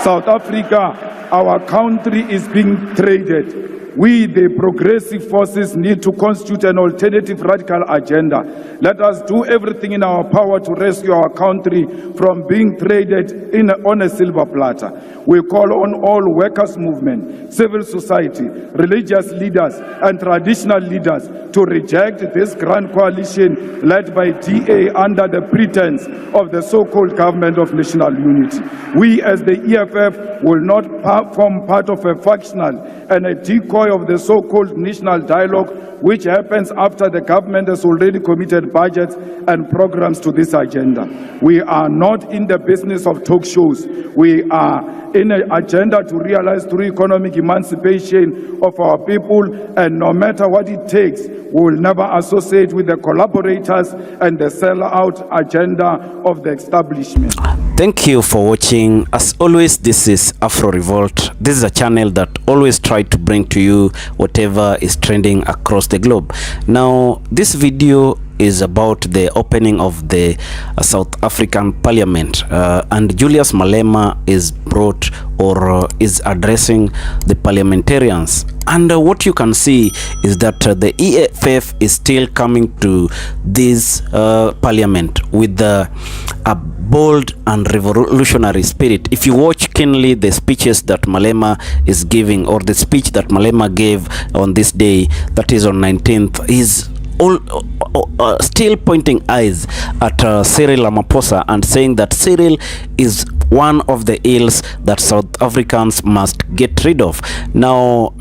South Africa, our country is being traded. We, the progressive forces, need to constitute an alternative radical agenda. Let us do everything in our power to rescue our country from being traded on a silver platter. We call on all workers' movement, civil society, religious leaders, and traditional leaders to reject this grand coalition led by DA under the pretense of the so-called government of national unity. We, as the EFF, will not form part of a factional and a decoy of the so-called national dialogue, which happens after the government has already committed budgets and programs to this agenda. We are not in the business of talk shows. We are in an agenda to realize through economic emancipation of our people, and no matter what it takes, we will never associate with the collaborators and the sellout agenda of the establishment. Thank you for watching. As always, this is Afro Revolt. This is a channel that always tries to bring to you whatever is trending across the globe. Now, this video is about the opening of the South African Parliament, and Julius Malema is brought or is addressing the parliamentarians. And what you can see is that the EFF is still coming to this parliament with a bold and revolutionary spirit. If you watch keenly the speeches that Malema is giving, or the speech that Malema gave on this day, that is on 19th, is still pointing eyes at Cyril Rramaphosa and saying that Cyril is one of the ills that South Africans must get rid of. Now,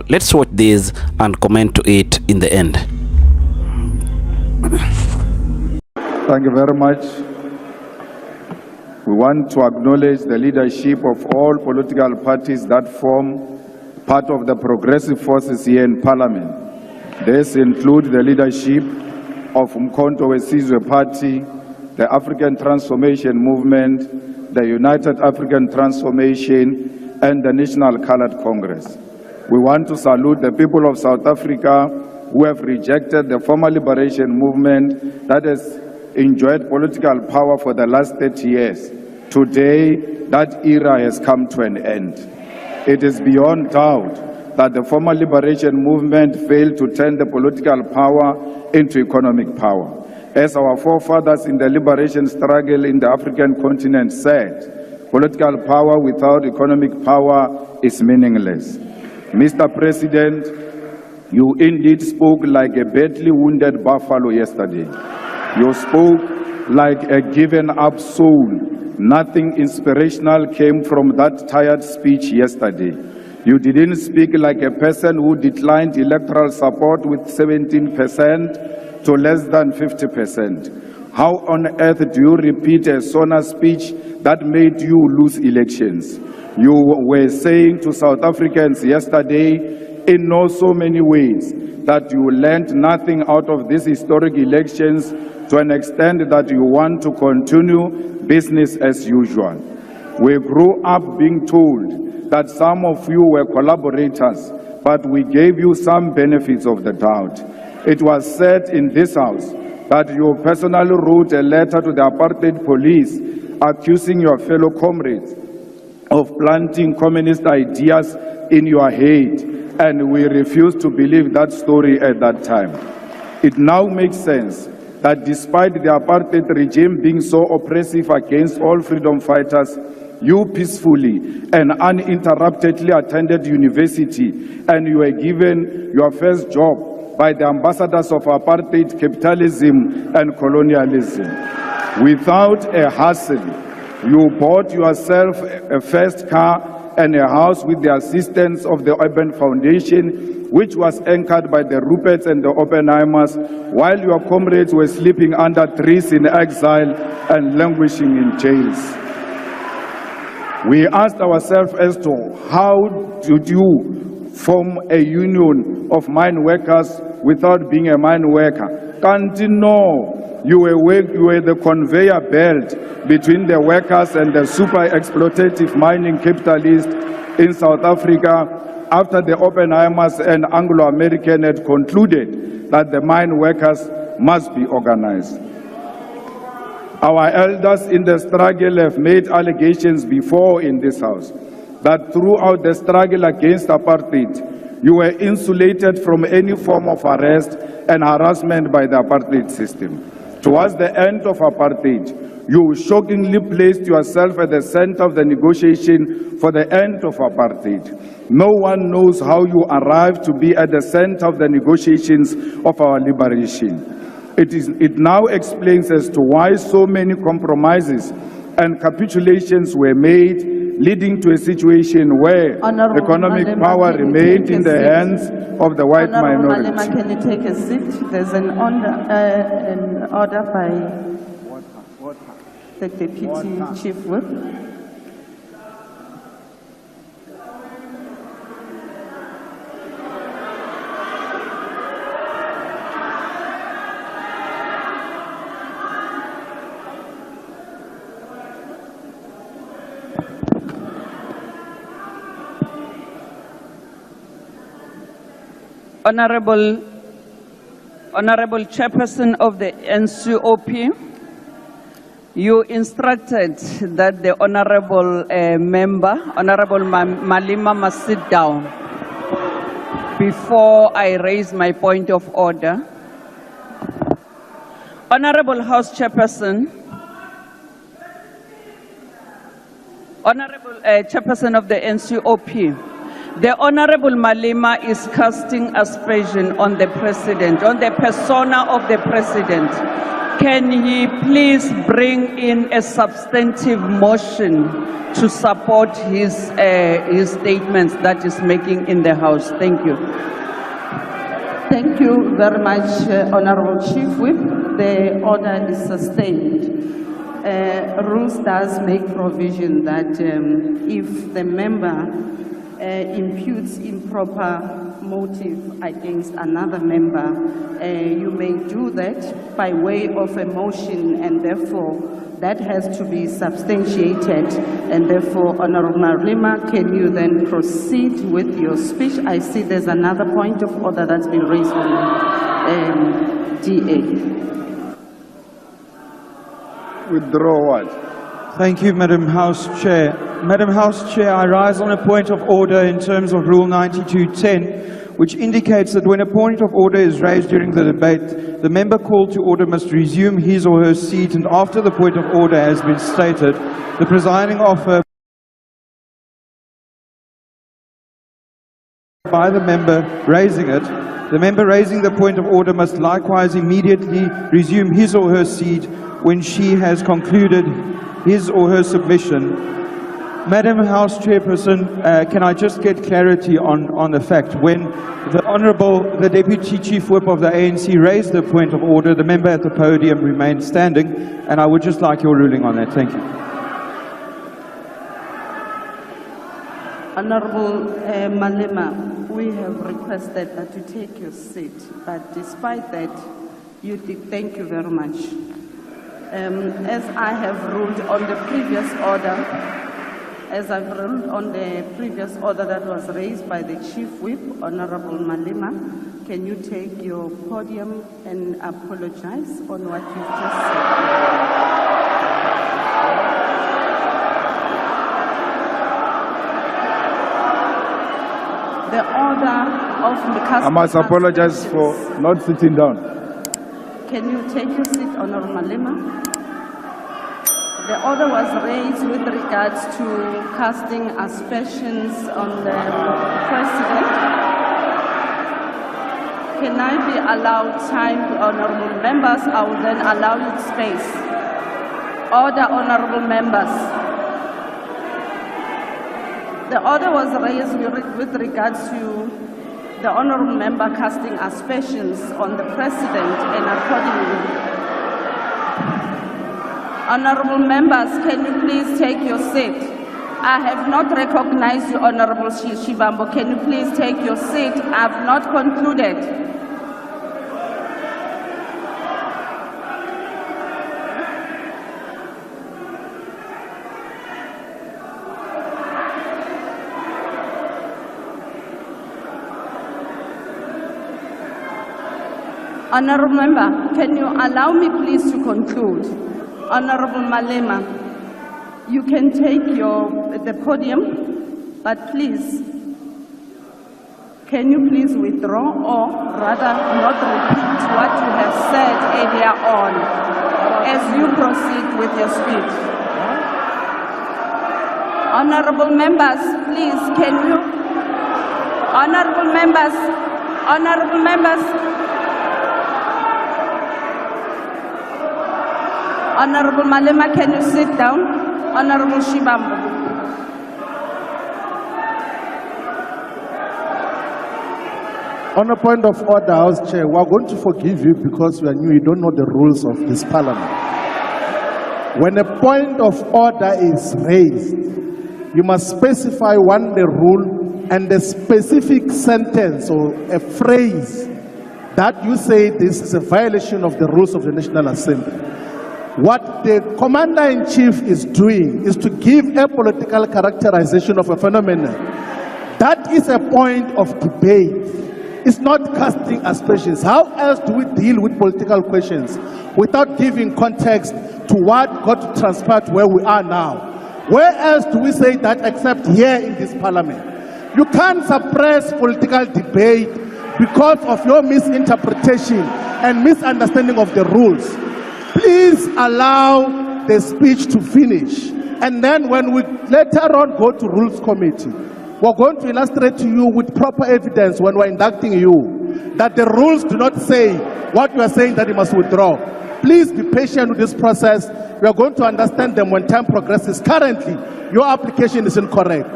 let's watch this and comment to it in the end. Thank you very much. We want to acknowledge the leadership of all political parties that form part of the progressive forces here in Parliament. This includes the leadership of Umkhonto weSizwe Party, the African Transformation Movement, the United African Transformation, and the National Colored Congress. We want to salute the people of South Africa who have rejected the former liberation movement that has enjoyed political power for the last 30 years. Today, that era has come to an end. It is beyond doubt that the former liberation movement failed to turn the political power into economic power. As our forefathers in the liberation struggle in the African continent said, political power without economic power is meaningless. Mr. President, you indeed spoke like a badly wounded buffalo yesterday. You spoke like a given-up soul. Nothing inspirational came from that tired speech yesterday. You didn't speak like a person who declined electoral support with 17% to less than 50%. How on earth do you repeat a Sona speech that made you lose elections? You were saying to South Africans yesterday, in so many ways, that you learned nothing out of these historic elections, to an extent that you want to continue business as usual. We grew up being told that some of you were collaborators, but we gave you some benefits of the doubt. It was said in this house that you personally wrote a letter to the apartheid police accusing your fellow comrades of planting communist ideas in your head, and we refused to believe that story at that time. It now makes sense that despite the apartheid regime being so oppressive against all freedom fighters, you peacefully and uninterruptedly attended university, and you were given your first job by the ambassadors of apartheid, capitalism, and colonialism. Without a hassle, you bought yourself a first car and a house with the assistance of the Urban Foundation, which was anchored by the Ruperts and the Oppenheimers, while your comrades were sleeping under trees in exile and languishing in jails. We asked ourselves as to how did you form a union of mine workers without being a mine worker? Can't you know you were the conveyor belt between the workers and the super exploitative mining capitalists in South Africa after the Oppenheimers and Anglo-American had concluded that the mine workers must be organized. Our elders in the struggle have made allegations before in this House that throughout the struggle against apartheid, you were insulated from any form of arrest and harassment by the apartheid system. Towards the end of apartheid, you shockingly placed yourself at the center of the negotiation for the end of apartheid. No one knows how you arrived to be at the center of the negotiations of our liberation. It now explains as to why so many compromises and capitulations were made, leading to a situation where economic power remained in the hands of the white minority. Malema, can you take a seat? There's an order by the Deputy Chief Whip. Honorable Chairperson of the NCOP, you instructed that the Honorable member, Honorable Malema, must sit down before I raise my point of order. Honorable House Chairperson, Honorable Chairperson of the NCOP, the Honorable Malema is casting aspersion on the President, on the persona of the President. Can he please bring in a substantive motion to support his statements that he's making in the House? Thank you. Thank you very much, Honorable Chief Whip. The order is sustained. Rules does make provision that if the member imputes improper motive against another member, you may do that by way of a motion, and therefore that has to be substantiated. And therefore, Honorable Malema, can you then proceed with your speech? I see there's another point of order that's been raised on DA. Withdraw what? Thank you, Madam House Chair. Madam House Chair, I rise on a point of order in terms of Rule 92.10, which indicates that when a point of order is raised during the debate, the member called to order must resume his or her seat, and after the point of order has been stated, the presiding officer by the member raising it, the member raising the point of order must likewise immediately resume his or her seat when she has concluded his or her submission. Madam House Chairperson, can I just get clarity on the fact when the Deputy Chief Whip of the ANC raised the point of order, the member at the podium remained standing, and I would just like your ruling on that. Thank you. Honorable Malema, we have requested that you take your seat, but despite that, thank you very much. As I have ruled on the previous order, that was raised by the Chief Whip, Honorable Malema, can you take your podium and apologize on what you've just said? The order of the I must apologize for not sitting down. Can you take your seat, Honorable Malema? The order was raised with regards to casting aspersions on the President. Can I be allowed time, honorable members? I will then allow you space. Order, honorable members. The order was raised with regards to the honorable member casting aspersions on the President, and accordingly, honorable members, can you please take your seat? I have not recognized you, Honorable Shivambo. Can you please take your seat? I have not concluded. Honorable member, can you allow me please to conclude? Honorable Malema, you can take the podium, but please, can you please withdraw or rather not repeat what you have said earlier on as you proceed with your speech? Honorable members, please, can you? Honorable members, honorable members. Honorable Malema, can you sit down? Honorable Shibambo. On a point of order, House Chair, we are going to forgive you because you are new, you don't know the rules of this parliament. When a point of order is raised, you must specify the rule and the specific sentence or a phrase that you say this is a violation of the rules of the National Assembly. What the Commander-in-Chief is doing is to give a political characterization of a phenomenon. That is a point of debate. It's not casting aspersions. How else do we deal with political questions without giving context to what got to transpire to where we are now? Where else do we say that except here in this parliament? You can't suppress political debate because of your misinterpretation and misunderstanding of the rules. Please allow the speech to finish. And then when we later on go to Rules Committee, we're going to illustrate to you with proper evidence when we're inducting you that the rules do not say what you are saying that you must withdraw. Please be patient with this process. We are going to understand them when time progresses. Currently, your application is incorrect.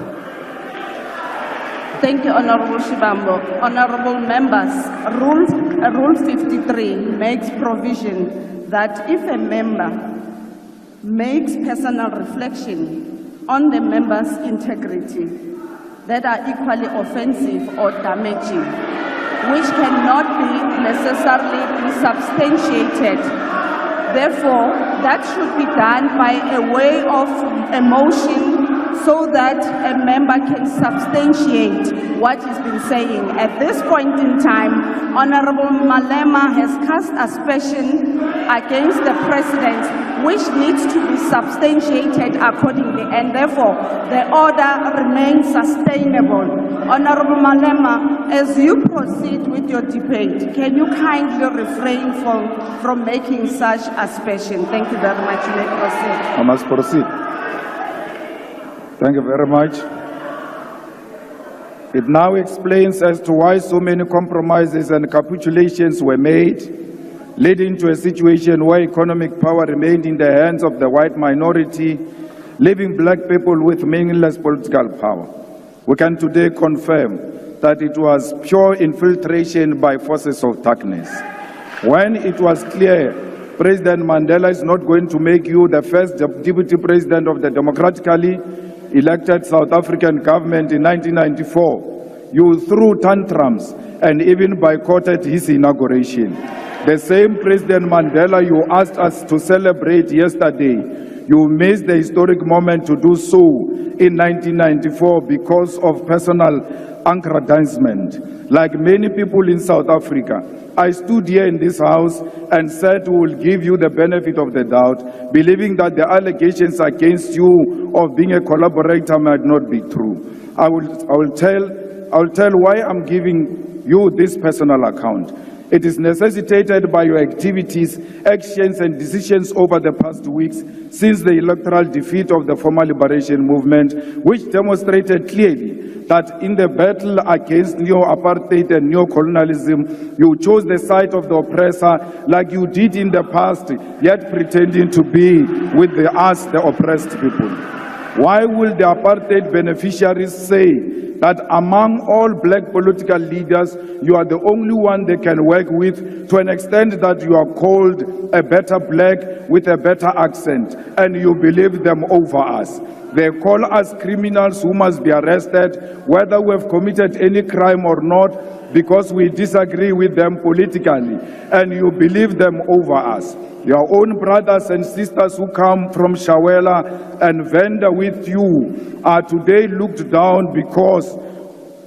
Thank you, Honorable Shibambo. Honorable members, Rule 53 makes provision that if a member makes personal reflection on the member's integrity that are equally offensive or damaging, which cannot be necessarily substantiated. Therefore, that should be done by a way of a motion so that a member can substantiate what he's been saying. At this point in time, Honorable Malema has cast aspersion against the President, which needs to be substantiated accordingly, and therefore the order remains sustainable. Honorable Malema, as you proceed with your debate, can you kindly refrain from making such aspersion? Thank you very much. You may proceed. I must proceed. Thank you very much. It now explains as to why so many compromises and capitulations were made, leading to a situation where economic power remained in the hands of the white minority, leaving black people with meaningless political power. We can today confirm that it was pure infiltration by forces of darkness. When it was clear President Mandela is not going to make you the first deputy president of the democratically elected South African government in 1994, you threw tantrums and even boycotted his inauguration. The same President Mandela you asked us to celebrate yesterday, you missed the historic moment to do so in 1994 because of personal aggrandizement. Like many people in South Africa, I stood here in this house and said we will give you the benefit of the doubt, believing that the allegations against you of being a collaborator might not be true. I will tell why I'm giving you this personal account. It is necessitated by your activities, actions and decisions over the past weeks since the electoral defeat of the former liberation movement, which demonstrated clearly that in the battle against neo-apartheid and neo-colonialism, you chose the side of the oppressor like you did in the past, yet pretending to be with us, the oppressed people. Why will the apartheid beneficiaries say that among all black political leaders, you are the only one they can work with, to an extent that you are called a better black with a better accent, and you believe them over us? They call us criminals who must be arrested, whether we have committed any crime or not, because we disagree with them politically, and you believe them over us. Your own brothers and sisters who come from Shawela and Venda with you are today looked down because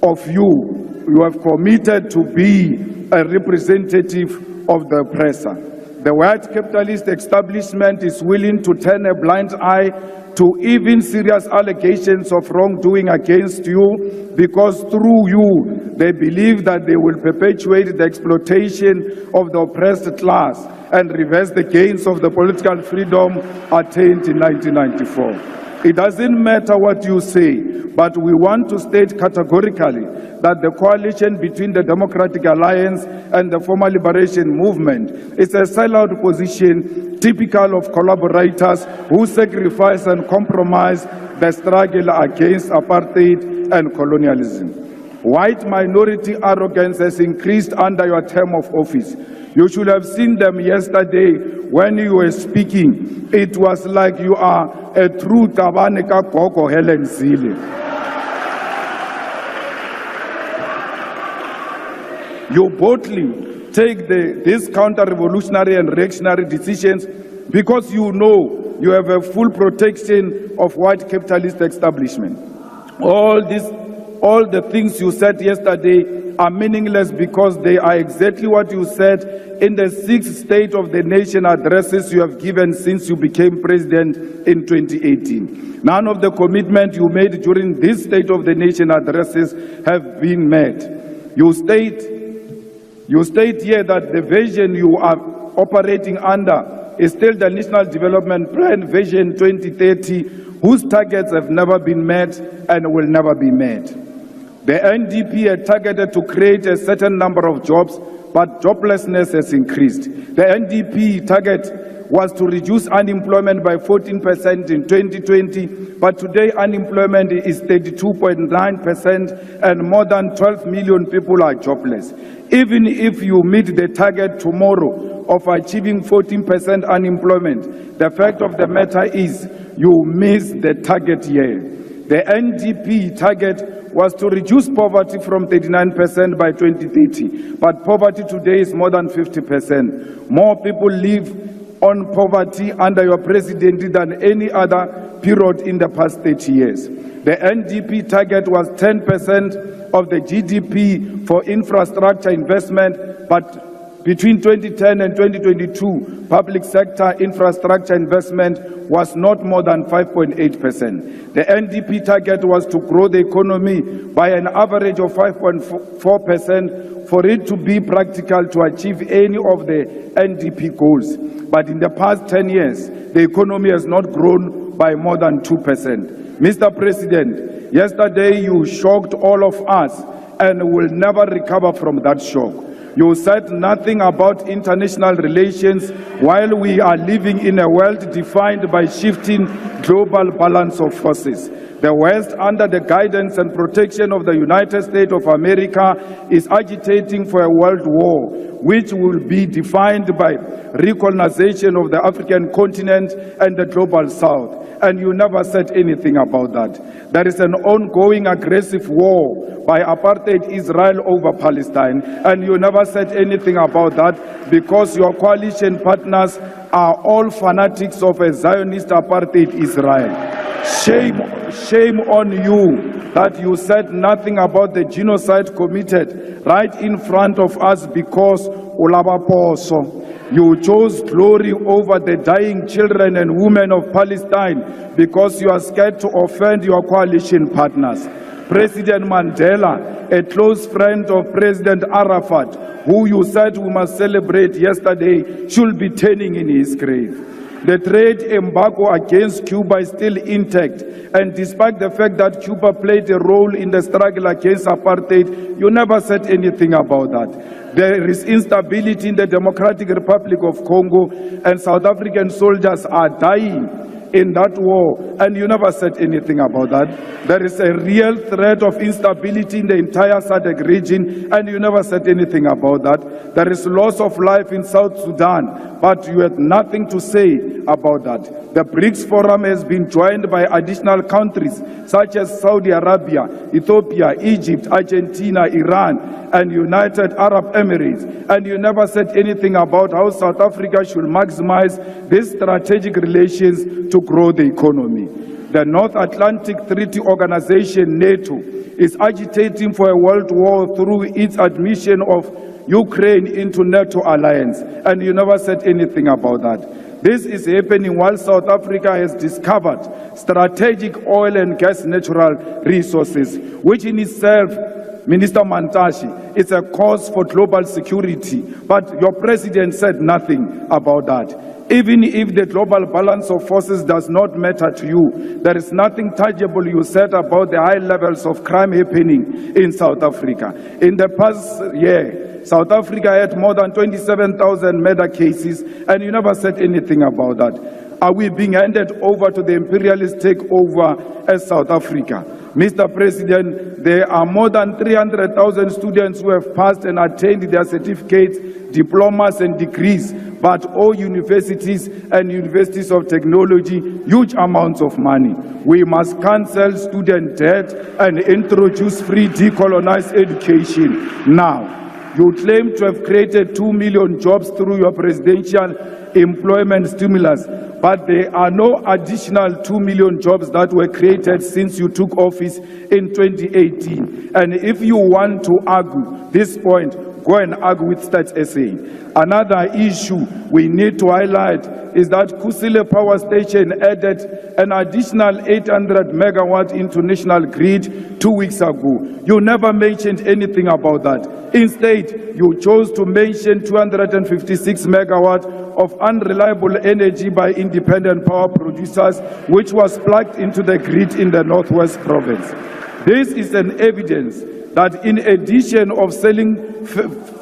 of you. You have committed to be a representative of the oppressor. The white capitalist establishment is willing to turn a blind eye to even serious allegations of wrongdoing against you, because through you, they believe that they will perpetuate the exploitation of the oppressed class and reverse the gains of the political freedom attained in 1994. It doesn't matter what you say, but we want to state categorically that the coalition between the Democratic Alliance and the Former Liberation Movement is a sellout position typical of collaborators who sacrifice and compromise the struggle against apartheid and colonialism. White minority arrogance has increased under your term of office. You should have seen them yesterday when you were speaking. It was like you are a true Tabaneka Koko Helen Zille. You boldly take these counter-revolutionary and reactionary decisions because you know you have a full protection of white capitalist establishment. All the things you said yesterday are meaningless because they are exactly what you said in the 6 State of the Nation addresses you have given since you became president in 2018. None of the commitments you made during this State of the Nation addresses have been met. You state here that the vision you are operating under is still the National Development Plan Vision 2030, whose targets have never been met and will never be met. The NDP had targeted to create a certain number of jobs, but joblessness has increased. The NDP target was to reduce unemployment by 14% in 2020, but today unemployment is 32.9% and more than 12 million people are jobless. Even if you meet the target tomorrow of achieving 14% unemployment, the fact of the matter is you miss the target here. The NDP target was to reduce poverty from 39% by 2030, but poverty today is more than 50%. More people live on poverty under your presidency than any other period in the past 30 years. The NDP target was 10% of the GDP for infrastructure investment, but between 2010 and 2022, public sector infrastructure investment was not more than 5.8%. The NDP target was to grow the economy by an average of 5.4% for it to be practical to achieve any of the NDP goals. But in the past 10 years, the economy has not grown by more than 2%. Mr. President, yesterday you shocked all of us and will never recover from that shock. You said nothing about international relations while we are living in a world defined by shifting global balance of forces. The West, under the guidance and protection of the United States of America, is agitating for a world war, which will be defined by recolonization of the African continent and the global South. And you never said anything about that. There is an ongoing aggressive war by apartheid Israel over Palestine, and you never said anything about that because your coalition partners are all fanatics of a Zionist apartheid Israel. Shame on you that you said nothing about the genocide committed right in front of us because Rramaphosa. You chose glory over the dying children and women of Palestine because you are scared to offend your coalition partners. President Mandela, a close friend of President Arafat, who you said we must celebrate yesterday, should be turning in his grave. The trade embargo against Cuba is still intact, and despite the fact that Cuba played a role in the struggle against apartheid, you never said anything about that. There is instability in the Democratic Republic of Congo, and South African soldiers are dying in that war, and you never said anything about that. There is a real threat of instability in the entire SADC region, and you never said anything about that. There is loss of life in South Sudan, but you had nothing to say about that. The BRICS Forum has been joined by additional countries such as Saudi Arabia, Ethiopia, Egypt, Argentina, Iran, and United Arab Emirates, and you never said anything about how South Africa should maximize these strategic relations to grow the economy. The North Atlantic Treaty Organization, NATO, is agitating for a world war through its admission of Ukraine into NATO alliance, and you never said anything about that. This is happening while South Africa has discovered strategic oil and gas natural resources, which in itself, Minister Mantashe, is a cause for global security. But your president said nothing about that. Even if the global balance of forces does not matter to you, there is nothing tangible you said about the high levels of crime happening in South Africa. In the past year, South Africa had more than 27,000 murder cases, and you never said anything about that. Are we being handed over to the imperialist takeover as South Africa? Mr. President, there are more than 300,000 students who have passed and attained their certificates, diplomas and degrees, but all universities and universities of technology, huge amounts of money. We must cancel student debt and introduce free decolonized education now. You claim to have created 2 million jobs through your presidential employment stimulus, but there are no additional 2 million jobs that were created since you took office in 2018. And if you want to argue this point, go and argue with Stats SA. Another issue we need to highlight is that Kusile Power Station added an additional 800 megawatt into national grid 2 weeks ago. You never mentioned anything about that. Instead, you chose to mention 256 megawatt of unreliable energy by independent power producers, which was plugged into the grid in the Northwest Province. This is an evidence that in addition of selling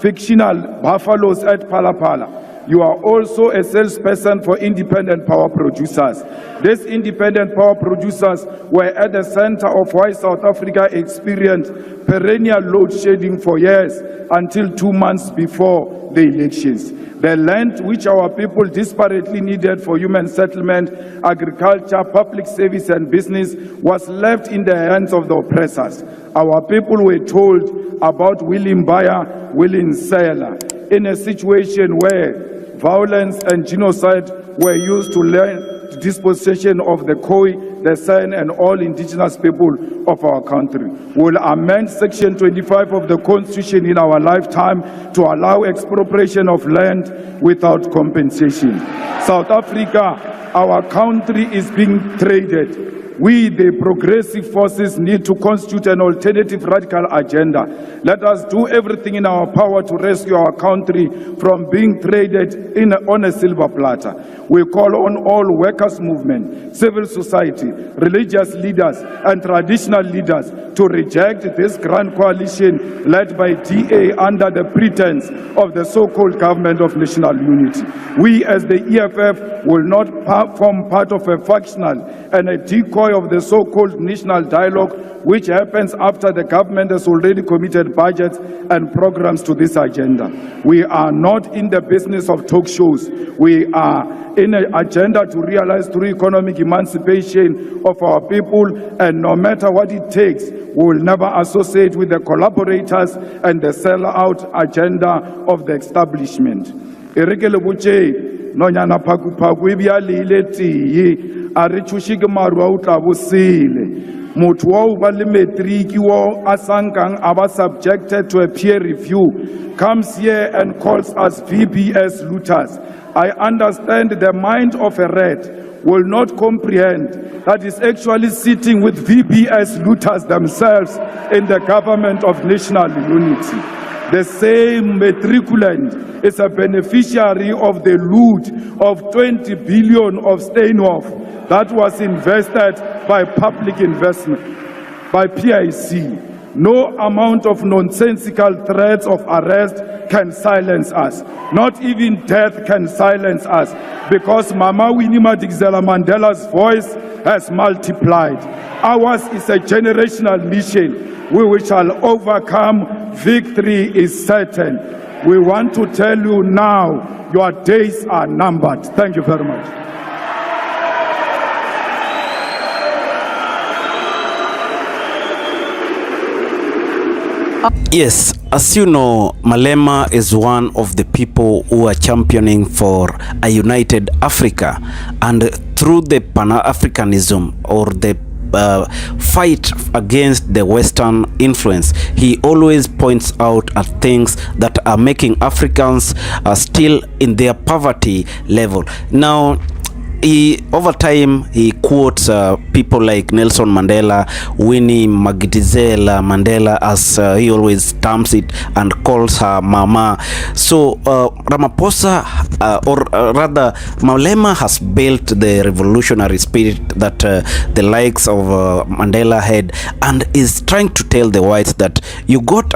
fictional buffaloes at Palapala, you are also a salesperson for independent power producers. These independent power producers were at the center of why South Africa experienced perennial load shedding for years until 2 months before the elections. The land which our people desperately needed for human settlement, agriculture, public service and business was left in the hands of the oppressors. Our people were told about willing buyer, willing seller, in a situation where violence and genocide were used to learn dispossession of the Khoi, the San and all indigenous people of our country. We'll amend Section 25 of the Constitution in our lifetime to allow expropriation of land without compensation. South Africa, our country is being traded. We, the progressive forces, need to constitute an alternative radical agenda. Let us do everything in our power to rescue our country from being traded on a silver platter. We call on all workers' movement, civil society, religious leaders, and traditional leaders to reject this grand coalition led by DA under the pretense of the so-called government of national unity. We, as the EFF, will not form part of a factional and a decoy of the so-called national dialogue, which happens after the government has already committed budgets and programs to this agenda. We are not in the business of talk shows. We are in an agenda to realize through economic emancipation of our people, and no matter what it takes, we will never associate with the collaborators and the sell-out agenda of the establishment. Nonyana paku paku ibiali leti arichushike marwa utabusile muthu wa ba le matric wo asankang aba subjected to a peer review comes here and calls us VBS looters. I understand the mind of a rat will not comprehend that is actually sitting with VBS looters themselves in the government of national unity. The same matriculant is a beneficiary of the loot of 20 billion of Steinhoff that was invested by public investment, by PIC. No amount of nonsensical threats of arrest can silence us. Not even death can silence us, because Mama Winnie Madikizela Mandela's voice has multiplied. Ours is a generational mission. We shall overcome. Victory is certain. We want to tell you now, your days are numbered. Thank you very much. Yes, As you know, Malema is one of the people who are championing for a united Africa, and through the Pan-Africanism or the fight against the Western influence, he always points out at things that are making Africans still in their poverty level. Now, over time, he quotes people like Nelson Mandela, Winnie Madikizela Mandela, as he always terms it, and calls her Mama. So Rramaphosa, or rather Malema, has built the revolutionary spirit that the likes of Mandela had, and is trying to tell the whites that you got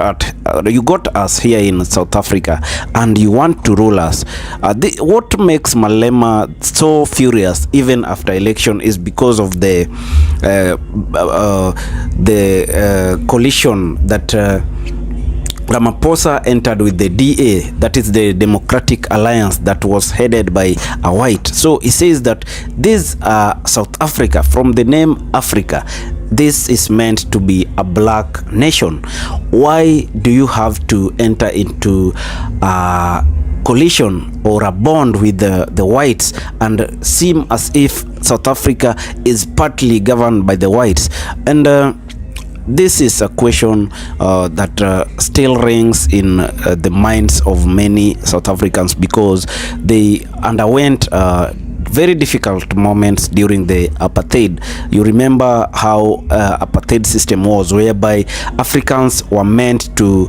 us here in South Africa, and you want to rule us. What makes Malema so furious even after election is because of the coalition that Rramaphosa entered with the DA, that is the Democratic Alliance, that was headed by a white. So he says that this South Africa, from the name Africa, this is meant to be a black nation. Why do you have to enter into coalition or a bond with the whites and seem as if South Africa is partly governed by the whites? And this is a question that still rings in the minds of many South Africans, because they underwent very difficult moments during the apartheid. You remember how apartheid system was, whereby Africans were meant to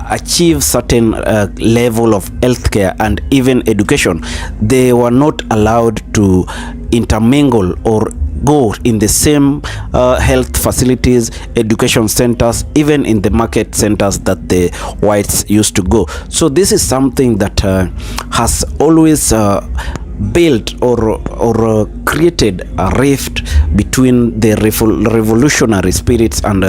achieve certain level of healthcare and even education. They were not allowed to intermingle or go in the same health facilities, education centers, even in the market centers that the whites used to go. So this is something that has always built or created a rift between the revolutionary spirits and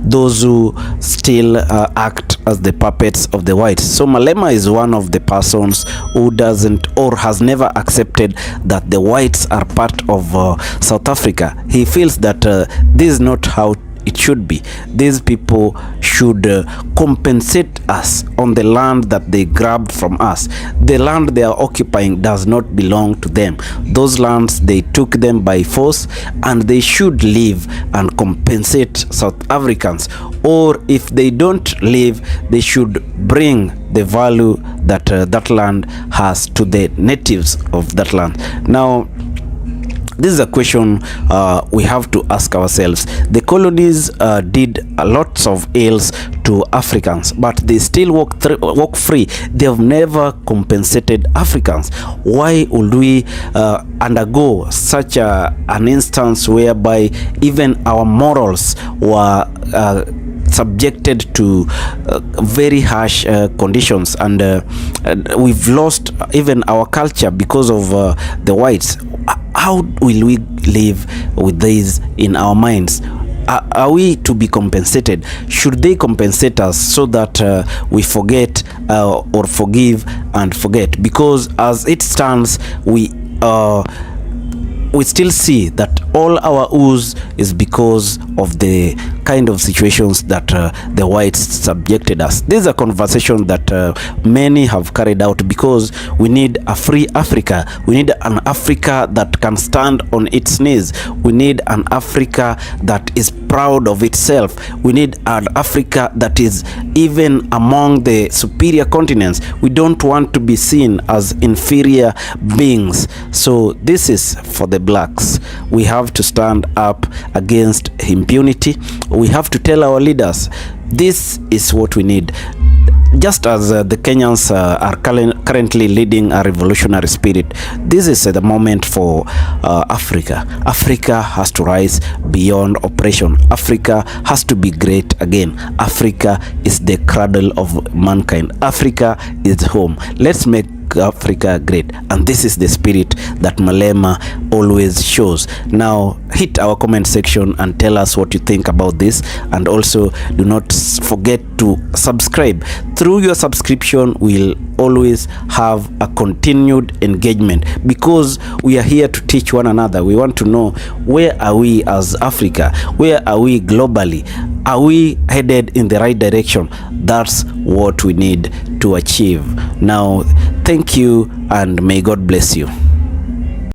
those who still act as the puppets of the whites. So Malema is one of the persons who doesn't or has never accepted that the whites are part of South Africa. He feels that this is not how it should be. These people should compensate us on the land that they grabbed from us. The land they are occupying does not belong to them. Those lands, they took them by force, and they should leave and compensate South Africans. Or if they don't leave, they should bring the value that that land has to the natives of that land. Now, this is a question we have to ask ourselves. The colonies did lots of ills to Africans, but they still walk free. They have never compensated Africans. Why would we undergo such an instance whereby even our morals were subjected to very harsh conditions, and we've lost even our culture because of the whites? How will we live with this in our minds? Are we to be compensated? Should they compensate us so that we forget or forgive and forget? Because as it stands, we still see that all our ooze is because of the kind of situations that the whites subjected us. This is a conversation that many have carried out, because we need a free Africa. We need an Africa that can stand on its knees. We need an Africa that is proud of itself. We need an Africa that is even among the superior continents. We don't want to be seen as inferior beings. So this is for the blacks. We have to stand up against impunity. We have to tell our leaders, this is what we need. Just as the Kenyans are currently leading a revolutionary spirit, this is the moment for Africa. Africa has to rise beyond oppression. Africa has to be great again. Africa is the cradle of mankind. Africa is home. Let's make Africa great, and this is the spirit that Malema always shows. Now hit our comment section and tell us what you think about this, and also do not forget to subscribe. Through your subscription, we'll always have a continued engagement, because we are here to teach one another. We want to know, where are we as Africa? Where are we globally? Are we headed in the right direction? That's what we need to achieve. Now, thank you and may God bless you.